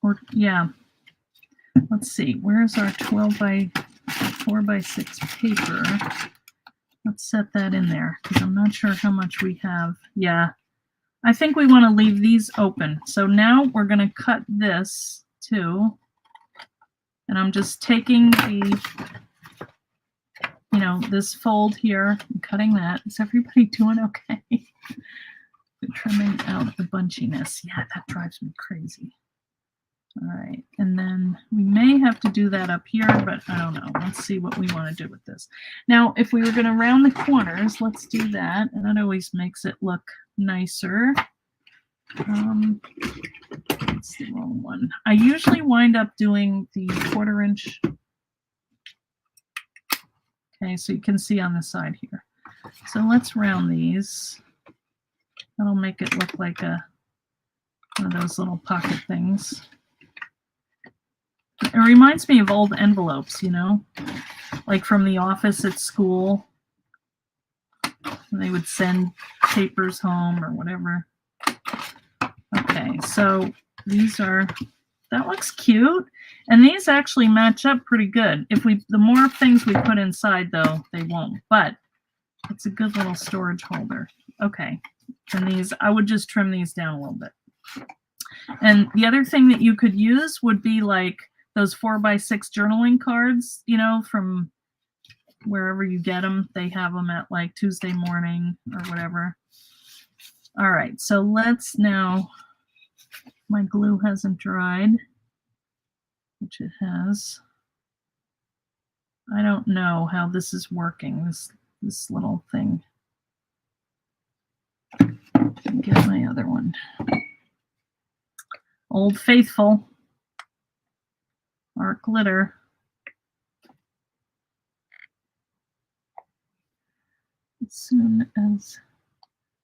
Or, yeah. Let's see, where's our 12 by 4 by 6 paper? Let's set that in there because I'm not sure how much we have. Yeah, I think we want to leave these open. So now we're going to cut this too. And I'm just taking the, you know, this fold here and cutting that. Is everybody doing okay? Trimming out the bunchiness. Yeah, that drives me crazy. All right, and then we may have to do that up here, but I don't know. Let's see what we want to do with this. Now, if we were going to round the corners, let's do that, and that always makes it look nicer. That's the wrong one. I usually wind up doing the 1/4 inch. Okay, so you can see on the side here. So let's round these. That'll make it look like one of those little pocket things. It reminds me of old envelopes, you know, like from the office at school. They would send papers home or whatever. Okay, so these are, that looks cute. And these actually match up pretty good. The more things we put inside though, they won't, but it's a good little storage holder. Okay, and these, I would just trim these down a little bit. And the other thing that you could use would be like those 4x6 journaling cards, you know, from wherever you get them. They have them at like Tuesday morning or whatever. All right, so let's now, my glue hasn't dried, which it has. I don't know how this is working, this little thing. Get my other one. Old Faithful, Art Glitter. As soon as,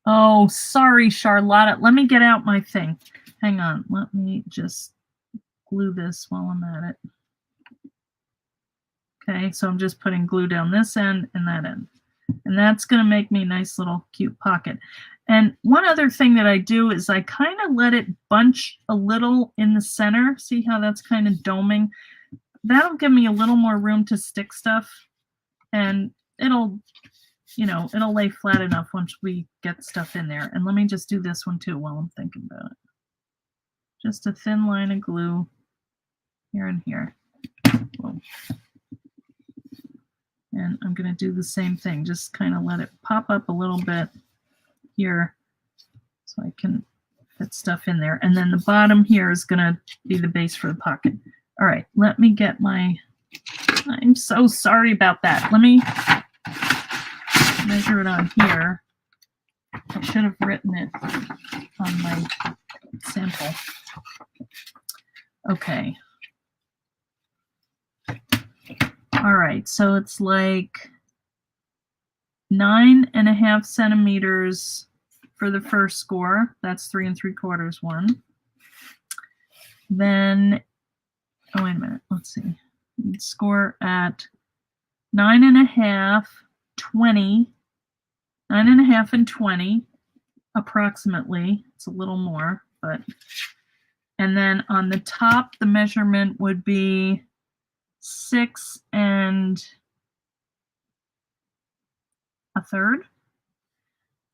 oh, sorry, Charlotte. Let me get out my thing. Hang on. Let me just glue this while I'm at it. Okay, so I'm just putting glue down this end and that end. And that's going to make me a nice little cute pocket. And one other thing that I do is I kind of let it bunch a little in the center. See how that's kind of doming? That'll give me a little more room to stick stuff. And it'll, you know, it'll lay flat enough once we get stuff in there. And let me just do this one too while I'm thinking about it. Just a thin line of glue here and here. Whoa. And I'm going to do the same thing. Just kind of let it pop up a little bit here so I can fit stuff in there. And then the bottom here is going to be the base for the pocket. All right, let me get my, I'm so sorry about that. Let me measure it on here. I should have written it on my sample. Okay. All right, so it's like 9.5 centimeters for the first score. That's 3 3/4 one. Then, oh, wait a minute. Let's see. You'd score at 9.5, 20, 9.5 and 20, approximately. It's a little more, but, and then on the top, the measurement would be 6 1/3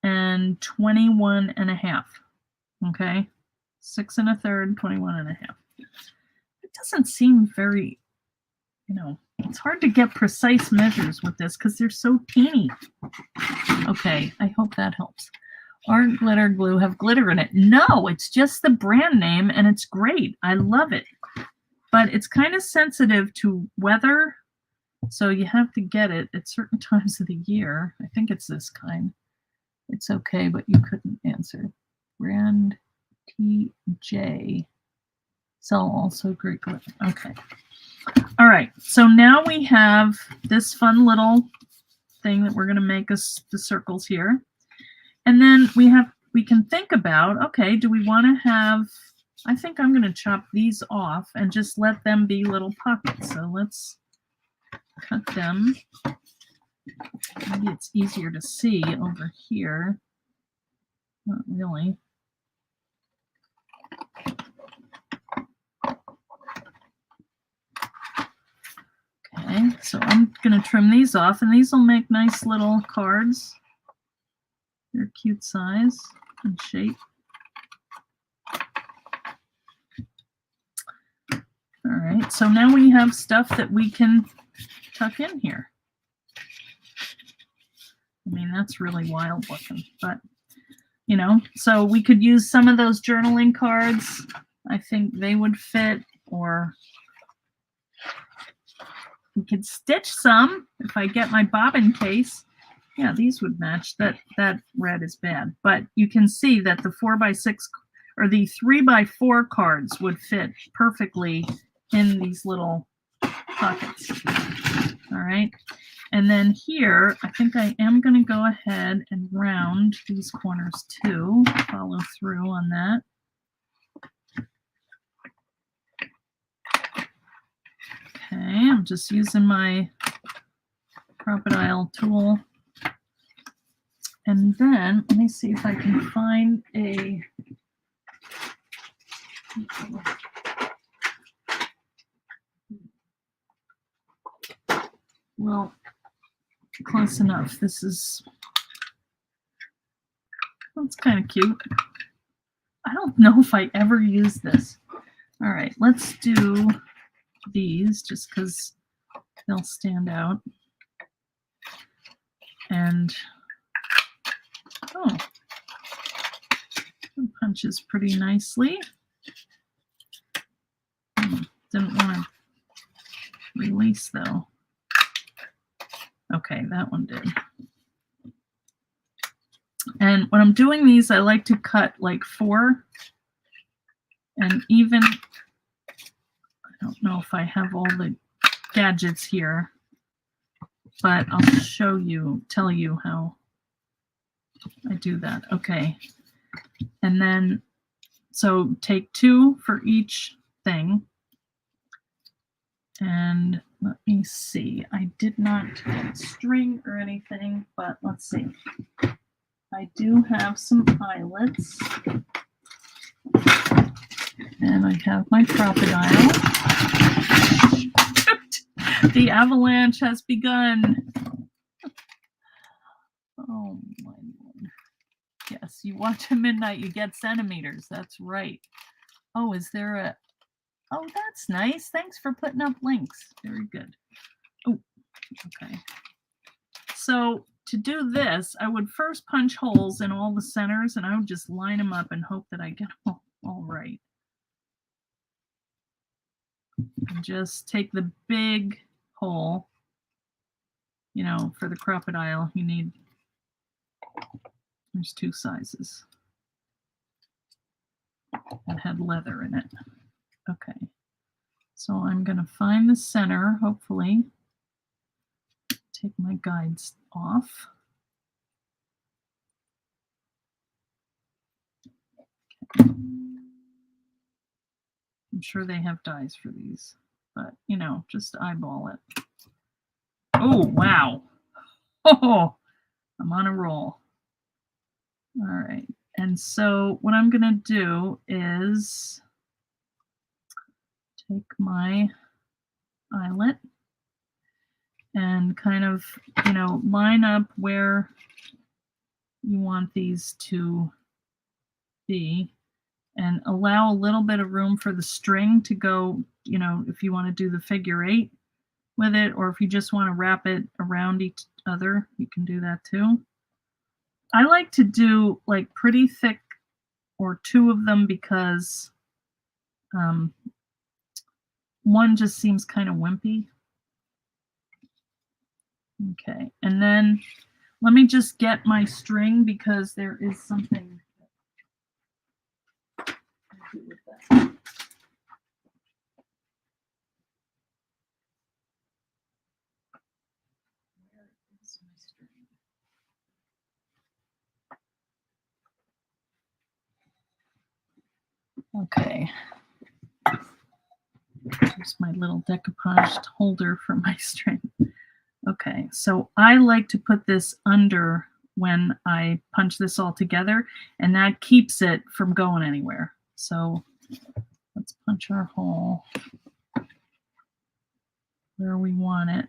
and 21.5. Okay, 6 1/3, 21.5. It doesn't seem very, you know, it's hard to get precise measures with this because they're so teeny. Okay, I hope that helps. Art Glitter Glue have glitter in it? No, it's just the brand name and it's great. I love it. But it's kind of sensitive to weather, so you have to get it at certain times of the year. I think it's this kind. It's okay, but you couldn't answer. Brand TJ. Sell also great glitter. Okay. All right. So now we have this fun little thing that we're going to make us the circles here. And then we can think about, okay, do we want to have, I think I'm going to chop these off and just let them be little pockets. So let's cut them. Maybe it's easier to see over here. Not really. Okay, so I'm going to trim these off, and these will make nice little cards. They're cute size and shape. All right, so now we have stuff that we can tuck in here. I mean, that's really wild looking, but, you know, so we could use some of those journaling cards. I think they would fit, or we could stitch some if I get my bobbin case. Yeah, these would match. That red is bad, but you can see that the 4x6 or the 3x4 cards would fit perfectly in these little pockets. All right. And then here, I think I am going to go ahead and round these corners too. Follow through on that. Okay, I'm just using my crocodile tool. And then let me see if I can find a well, close enough. That's kind of cute. I don't know if I ever use this. All right, let's do these just because they'll stand out. And oh, it punches pretty nicely. Didn't want to release though. Okay, that one did. And when I'm doing these, I like to cut like 4. And even, I don't know if I have all the gadgets here, but I'll tell you how I do that. Okay. And then, so take 2 for each thing. And let me see. I did not get string or anything, but let's see. I do have some eyelets. And I have my crocodile. The avalanche has begun. Oh my Lord. Yes, you watch at midnight, you get centimeters. That's right. Oh, is there a... Oh, that's nice. Thanks for putting up links. Very good. Oh, okay. So to do this, I would first punch holes in all the centers, and I would just line them up and hope that I get them all right. And just take the big hole. You know, for the crocodile, you need... There's 2 sizes that had leather in it. Okay, so I'm going to find the center, hopefully. Take my guides off. Okay. I'm sure they have dies for these, but, you know, just eyeball it. Oh, wow. Oh, I'm on a roll. All right, and so what I'm going to do is take my eyelet and kind of, you know, line up where you want these to be and allow a little bit of room for the string to go, you know, if you want to do the figure 8 with it, or if you just want to wrap it around each other, you can do that too. I like to do like pretty thick or 2 of them because one just seems kind of wimpy. Okay, and then let me just get my string because there is something to do with that. Where is my string? Okay. Here's my little decoupaged holder for my string. Okay, so I like to put this under when I punch this all together, and that keeps it from going anywhere. So let's punch our hole where we want it,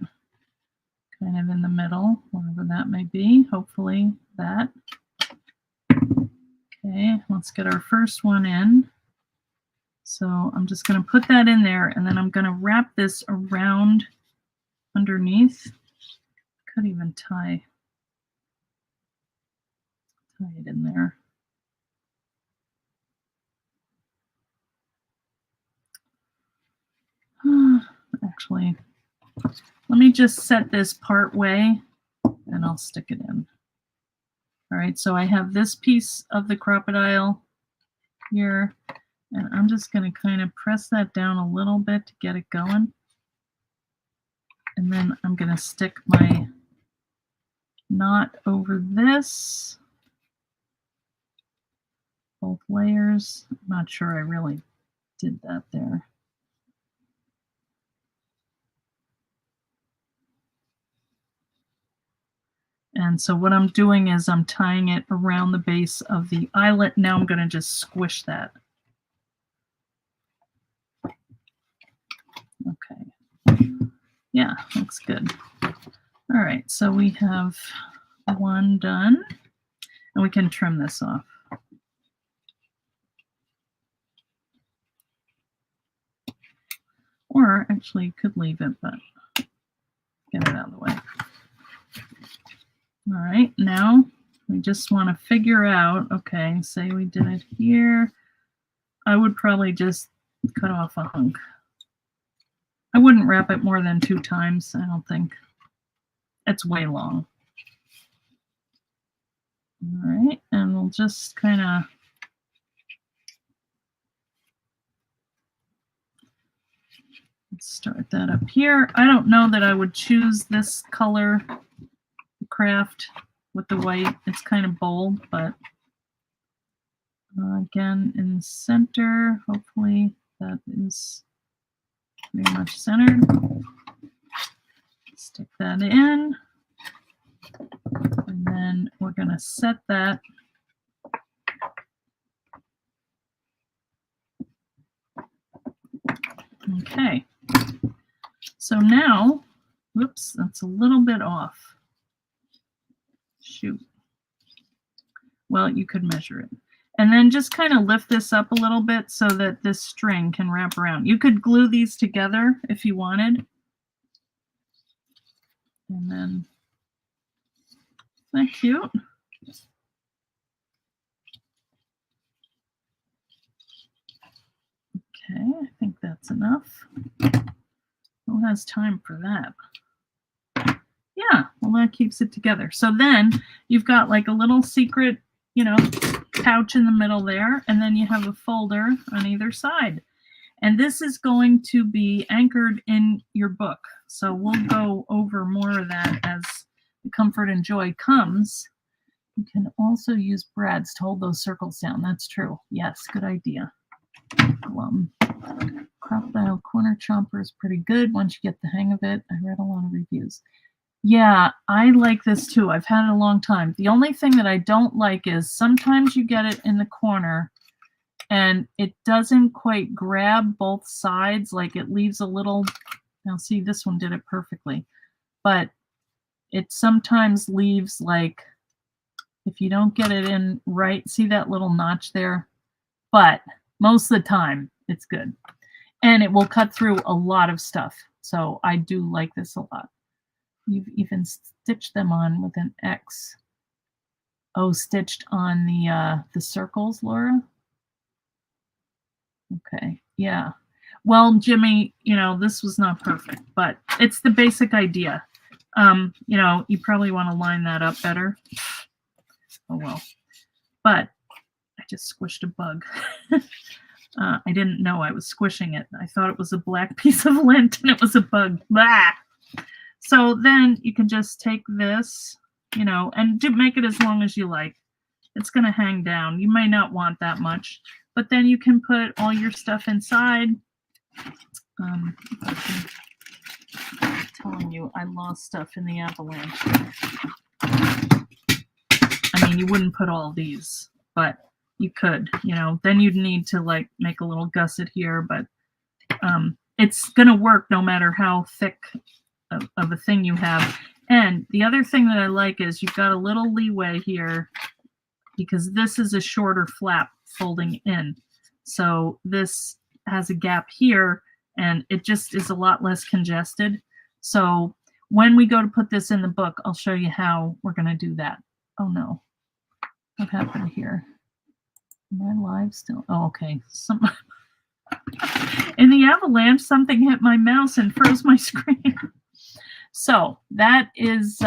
kind of in the middle, wherever that may be, hopefully that. Okay, let's get our first one in. So I'm just going to put that in there, and then I'm going to wrap this around underneath. Could even tie it in there. Actually, let me just set this part way and I'll stick it in. All right, so I have this piece of the crocodile here, and I'm just going to kind of press that down a little bit to get it going. And then I'm going to stick my knot over this. Both layers. I'm not sure I really did that there. And so what I'm doing is I'm tying it around the base of the eyelet. Now I'm going to just squish that. Okay. Yeah, looks good. All right, so we have one done, and we can trim this off. Or actually, you could leave it, but get it out of the way. All right, now we just want to figure out, okay, say we did it here. I would probably just cut off a hunk. I wouldn't wrap it more than 2 times, I don't think. It's way long. All right, and we'll just kind of start that up here. I don't know that I would choose this color craft with the white. It's kind of bold, but again, in the center, hopefully that is pretty much centered. Stick that in, and then we're going to set that. Okay, so now, whoops, that's a little bit off. Shoot. Well, you could measure it. And then just kind of lift this up a little bit so that this string can wrap around. You could glue these together if you wanted. And then, isn't that cute? Okay, I think that's enough. Who has time for that? Yeah, well, that keeps it together. So then you've got like a little secret, you know, pouch in the middle there, and then you have a folder on either side. And this is going to be anchored in your book. So we'll go over more of that as the Comfort and Joy comes. You can also use brads to hold those circles down. That's true. Yes, good idea. Crocodile Corner Chomper is pretty good once you get the hang of it. I read a lot of reviews. Yeah, I like this too. I've had it a long time. The only thing that I don't like is sometimes you get it in the corner and it doesn't quite grab both sides. Like it leaves a little, now see, this one did it perfectly, but it sometimes leaves like, if you don't get it in right, see that little notch there? But most of the time it's good. And it will cut through a lot of stuff. So I do like this a lot. You've even stitched them on with an X. Oh, stitched on the circles, Laura? Okay, yeah. Well, Jimmy, you know, this was not perfect, but it's the basic idea. You know, you probably want to line that up better. Oh, well. But I just squished a bug. I didn't know I was squishing it. I thought it was a black piece of lint and it was a bug. Blah! So then you can just take this, you know, and make it as long as you like. It's going to hang down. You may not want that much, but then you can put all your stuff inside. I'm telling you, I lost stuff in the avalanche. I mean, you wouldn't put all these, but you could, you know, then you'd need to like make a little gusset here, but it's going to work no matter how thick of a thing you have. And the other thing that I like is you've got a little leeway here because this is a shorter flap folding in. So this has a gap here and it just is a lot less congested. So when we go to put this in the book, I'll show you how we're going to do that. Oh no, what happened here? Am I live still? Oh, okay. In the avalanche, something hit my mouse and froze my screen. So that is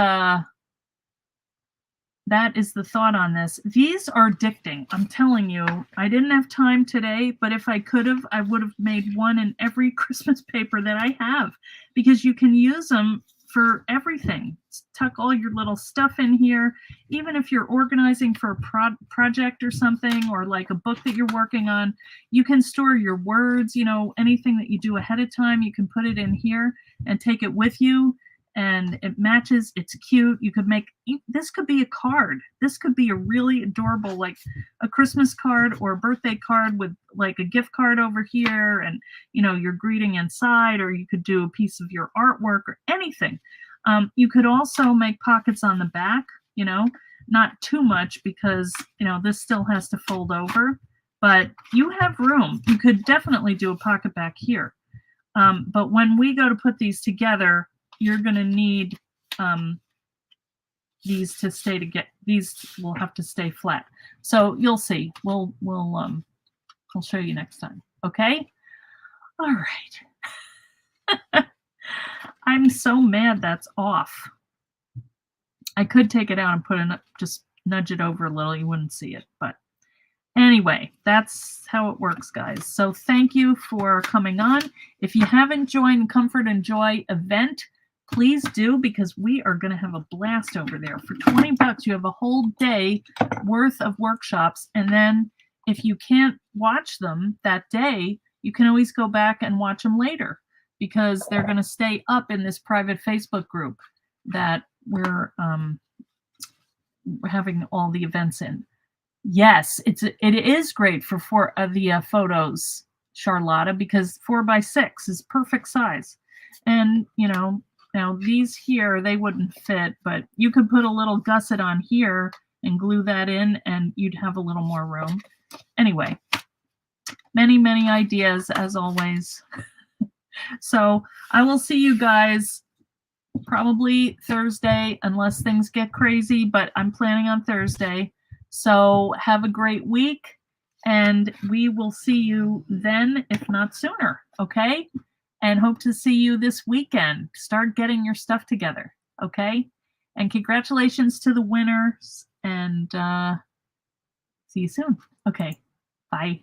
that is the thought on this. These are addicting. I'm telling you, I didn't have time today, but if I could have, I would have made one in every Christmas paper that I have, because you can use them for everything. Tuck all your little stuff in here, even if you're organizing for a project or something, or like a book that you're working on. You can store your words, anything that you do ahead of time, you can put it in here and take it with you. And it matches. It's cute. You could make this could be a card. This could be a really adorable, like a Christmas card or a birthday card with like a gift card over here, and your greeting inside. Or you could do a piece of your artwork or anything. You could also make pockets on the back. Not too much, because this still has to fold over, but you have room. You could definitely do a pocket back here. But when we go to put these together, you're going to need these to stay together. These will have to stay flat. So you'll see. I'll show you next time. Okay. All right. I'm so mad that's off. I could take it out and put it up, just nudge it over a little. You wouldn't see it, but anyway, that's how it works, guys. So thank you for coming on. If you haven't joined Comfort and Joy event, please do, because we are going to have a blast over there. For $20, you have a whole day worth of workshops. And then if you can't watch them that day, you can always go back and watch them later, because they're going to stay up in this private Facebook group that we're having all the events in. Yes, it is great for the photos, Charlotta, because 4x6 is perfect size. And now these here, they wouldn't fit, but you could put a little gusset on here and glue that in, and you'd have a little more room. Anyway, many ideas as always. So I will see you guys probably Thursday, unless things get crazy, but I'm planning on Thursday. So have a great week, and we will see you then, if not sooner. Okay? And hope to see you this weekend. Start getting your stuff together. Okay? And congratulations to the winners, and see you soon. Okay. Bye.